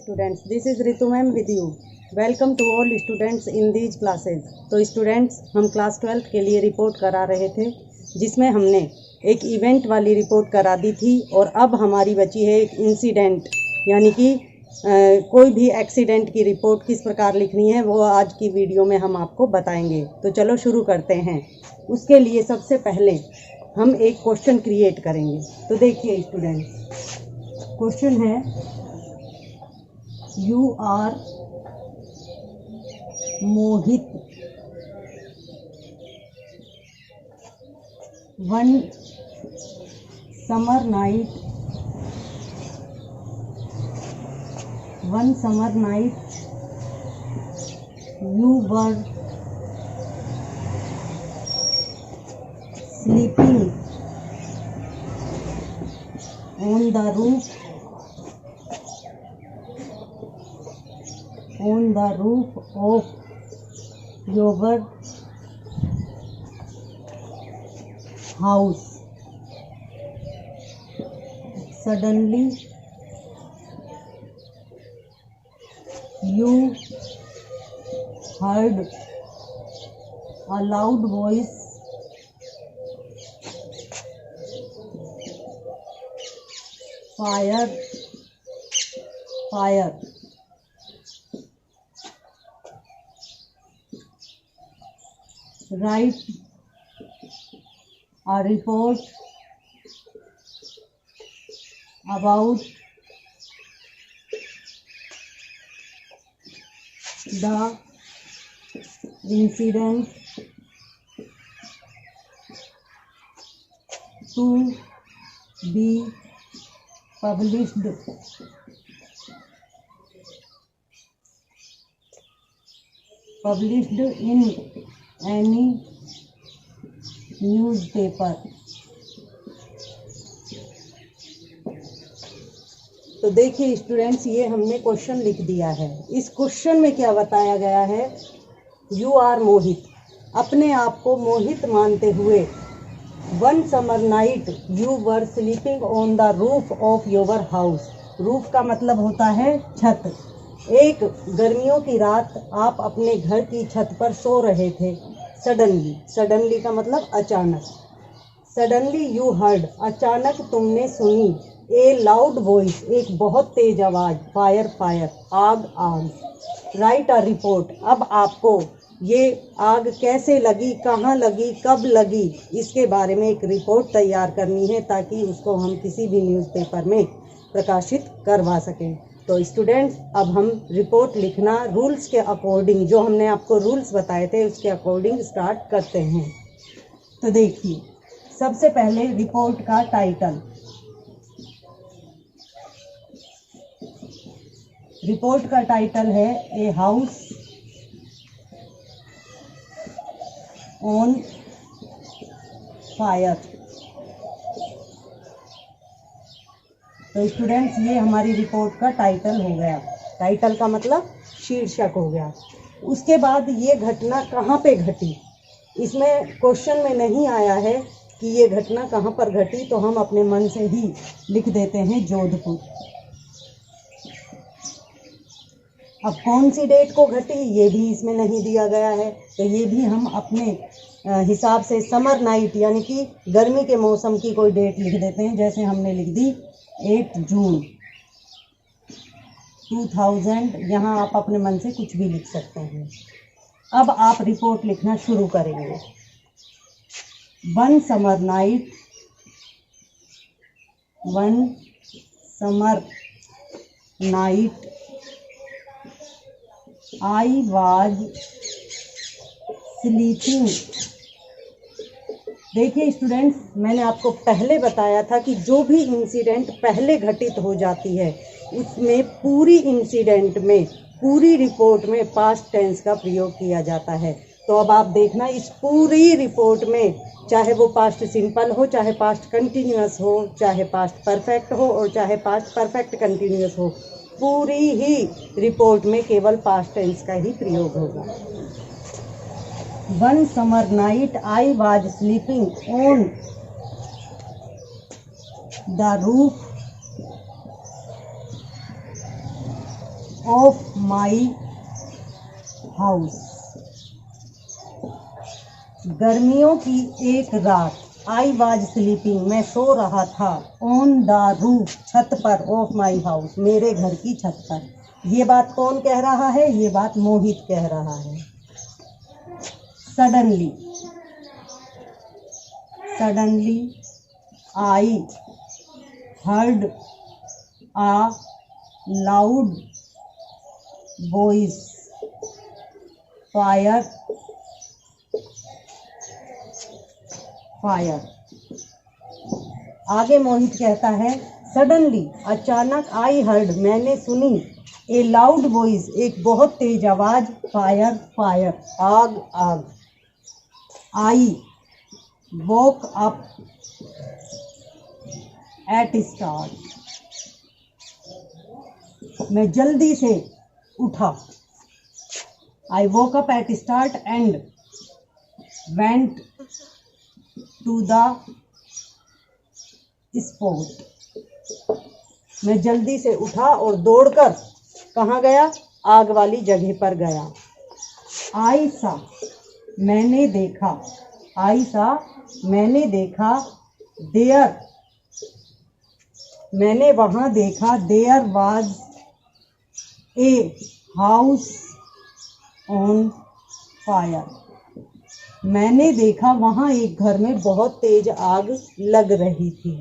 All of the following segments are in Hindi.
students, this is Ritu ma'am with you. Welcome to all students in these classes. तो स्टूडेंट्स हम क्लास 12 के लिए रिपोर्ट करा रहे थे, जिसमें हमने एक इवेंट वाली रिपोर्ट करा दी थी और अब हमारी बची है एक इंसिडेंट, यानी कि कोई भी एक्सीडेंट की रिपोर्ट किस प्रकार लिखनी है वो आज की वीडियो में हम आपको बताएंगे। तो चलो शुरू करते हैं। उसके लिए सबसे पहले हम एक क्वेश्चन क्रिएट करेंगे। तो देखिए स्टूडेंट्स, क्वेश्चन है you are Mohit one summer night you were sleeping on the roof of your house. Suddenly you heard a loud voice fire. Write a report about the incident to be published in any newspaper. तो देखिए स्टूडेंट्स, ये हमने क्वेश्चन लिख दिया है। इस क्वेश्चन में क्या बताया गया है, यू आर मोहित, अपने आप को मोहित मानते हुए, one summer night you were sleeping on the roof of your house. Roof का मतलब होता है छत। एक गर्मियों की रात आप अपने घर की छत पर सो रहे थे। सडनली का मतलब अचानक। सडनली यू हर्ड, अचानक तुमने सुनी, ए लाउड वॉइस, एक बहुत तेज आवाज़, फायर, आग। राइट अ रिपोर्ट, अब आपको ये आग कैसे लगी, कहाँ लगी, कब लगी, इसके बारे में एक रिपोर्ट तैयार करनी है ताकि उसको हम किसी भी न्यूज़पेपर में प्रकाशित करवा सकें। तो स्टूडेंट्स, अब हम रिपोर्ट लिखना रूल्स के अकॉर्डिंग, जो हमने आपको रूल्स बताए थे उसके अकॉर्डिंग स्टार्ट करते हैं। तो देखिए, सबसे पहले रिपोर्ट का टाइटल। रिपोर्ट का टाइटल है ए हाउस ऑन फायर। तो स्टूडेंट्स, ये हमारी रिपोर्ट का टाइटल हो गया। टाइटल का मतलब शीर्षक हो गया। उसके बाद ये घटना कहाँ पे घटी, इसमें क्वेश्चन में नहीं आया है कि ये घटना कहाँ पर घटी, तो हम अपने मन से ही लिख देते हैं जोधपुर। अब कौन सी डेट को घटी ये भी इसमें नहीं दिया गया है, तो ये भी हम अपने हिसाब से समर नाइट यानी कि गर्मी के मौसम की कोई डेट लिख देते हैं। जैसे हमने लिख दी 8 जून 2000। यहाँ आप अपने मन से कुछ भी लिख सकते हैं। अब आप रिपोर्ट लिखना शुरू करेंगे। One summer night I was sleeping. देखिए स्टूडेंट्स, मैंने आपको पहले बताया था कि जो भी इंसिडेंट पहले घटित हो जाती है उसमें पूरी इंसिडेंट में, पूरी रिपोर्ट में पास्ट टेंस का प्रयोग किया जाता है। तो अब आप देखना, इस पूरी रिपोर्ट में चाहे वो पास्ट सिंपल हो, चाहे पास्ट कंटिन्यूअस हो, चाहे पास्ट परफेक्ट हो और चाहे पास्ट परफेक्ट कंटिन्यूअस हो, पूरी ही रिपोर्ट में केवल पास्ट टेंस का ही प्रयोग होगा। One summer night I was sleeping on the roof of my house. गर्मियों की एक रात, आई वॉज स्लीपिंग, मैं सो रहा था, ऑन द रूफ, छत पर, ऑफ माई हाउस, मेरे घर की छत पर। ये बात कौन कह रहा है? ये बात मोहित कह रहा है। Suddenly, suddenly I heard a loud voice, fire, fire. आगे मोहित कहता है, सडनली, अचानक, आई हर्ड, मैंने सुनी, ए लाउड वॉइस, एक बहुत तेज आवाज, फायर, फायर, आग, आग। I woke up at start, मैं जल्दी से उठा। I woke up at start and went to the spot, मैं जल्दी से उठा और दौड़कर कहाँ गया? आग वाली जगह पर गया। आई सा, मैंने देखा, आई सा, मैंने देखा, देयर, मैंने वहां देखा, there was a house on fire, मैंने देखा वहां एक घर में बहुत तेज आग लग रही थी।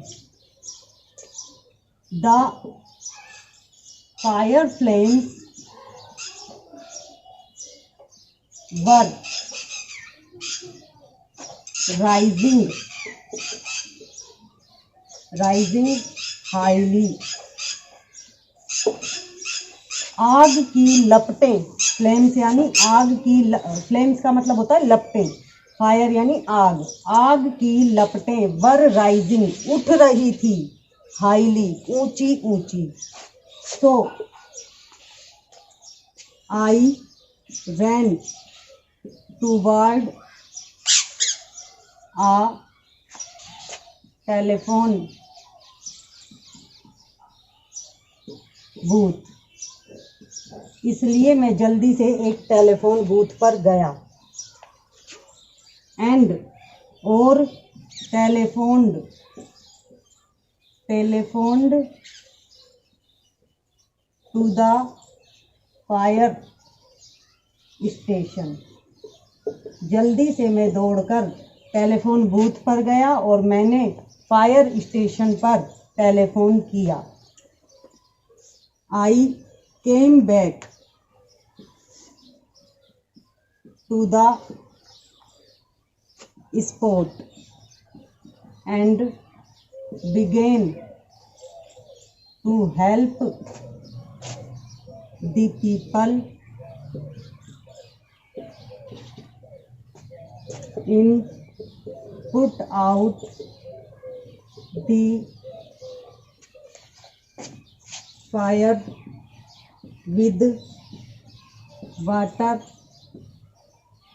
The fire flames were rising, rising highly, आग की लपटें, फ्लेम्स यानी आग की, फ्लेम्स का मतलब होता है लपटें, फायर यानी आग, आग की लपटें, वर राइजिंग, उठ रही थी, हाईली, ऊंची ऊंची। सो आई रैन टूवर्ड आ टेलीफोन बूथ, इसलिए मैं जल्दी से एक टेलीफोन बूथ पर गया। एंड, और, टेलीफोन्ड, टेलीफोन्ड टू द फायर स्टेशन, जल्दी से मैं दौड़कर टेलीफोन बूथ पर गया और मैंने फायर स्टेशन पर टेलीफोन किया। I came back to the spot and began to help the people in put out the fire with water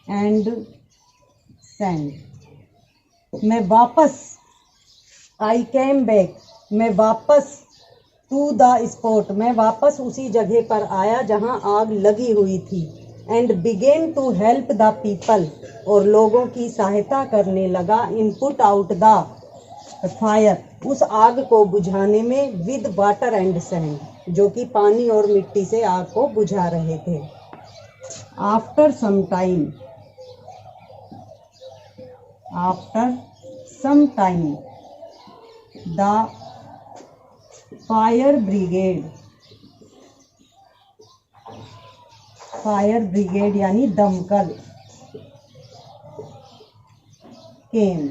and sand। मैं वापस, आई कैम बैक, मैं वापस, टू द स्पॉट, मैं वापस उसी जगह पर आया जहां आग लगी हुई थी। And began to help the people, और लोगों की सहायता करने लगा, in put out the fire, उस आग को बुझाने में, विद वाटर एंड सैंड, जो कि पानी और मिट्टी से आग को बुझा रहे थे। After some time, after some time, the fire brigade यानी दमकल, came,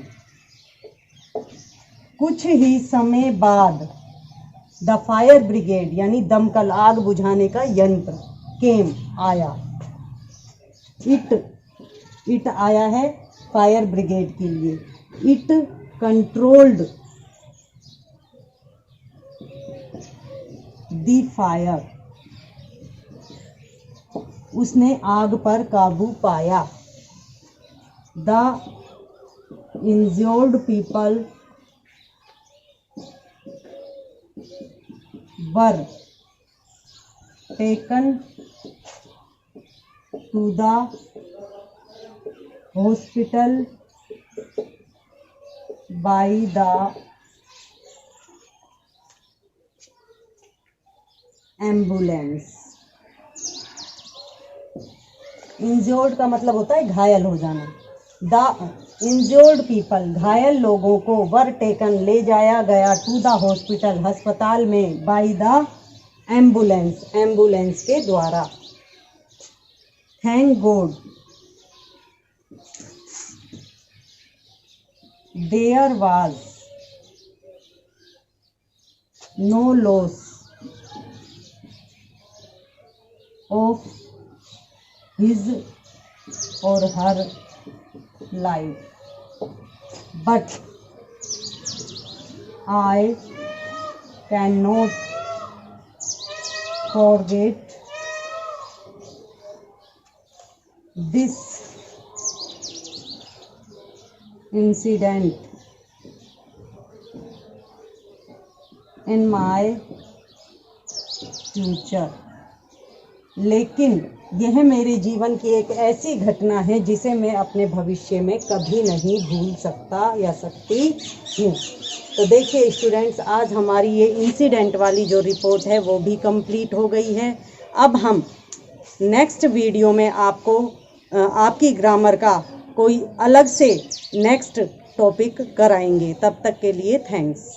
कुछ ही समय बाद, द फायर ब्रिगेड यानी दमकल, आग बुझाने का यंत्र, केम, आया, इट आया है फायर ब्रिगेड के लिए। इट कंट्रोल्ड द फायर, उसने आग पर काबू पाया। The injured people were taken to the hospital by the ambulance। Injured का मतलब होता है घायल हो जाना। द इंजर्ड पीपल, घायल लोगों को, वर टेकन, ले जाया गया, टू द हॉस्पिटल, अस्पताल में, बाय द एम्बुलेंस, एम्बुलेंस के द्वारा। Thank God there was no loss of his or her life, but I cannot forget this incident in my future। लेकिन यह मेरे जीवन की एक ऐसी घटना है जिसे मैं अपने भविष्य में कभी नहीं भूल सकता या सकती हूँ। तो देखिए स्टूडेंट्स, आज हमारी ये इंसिडेंट वाली जो रिपोर्ट है वो भी कंप्लीट हो गई है। अब हम नेक्स्ट वीडियो में आपको आपकी ग्रामर का कोई अलग से नेक्स्ट टॉपिक कराएंगे। तब तक के लिए थैंक्स।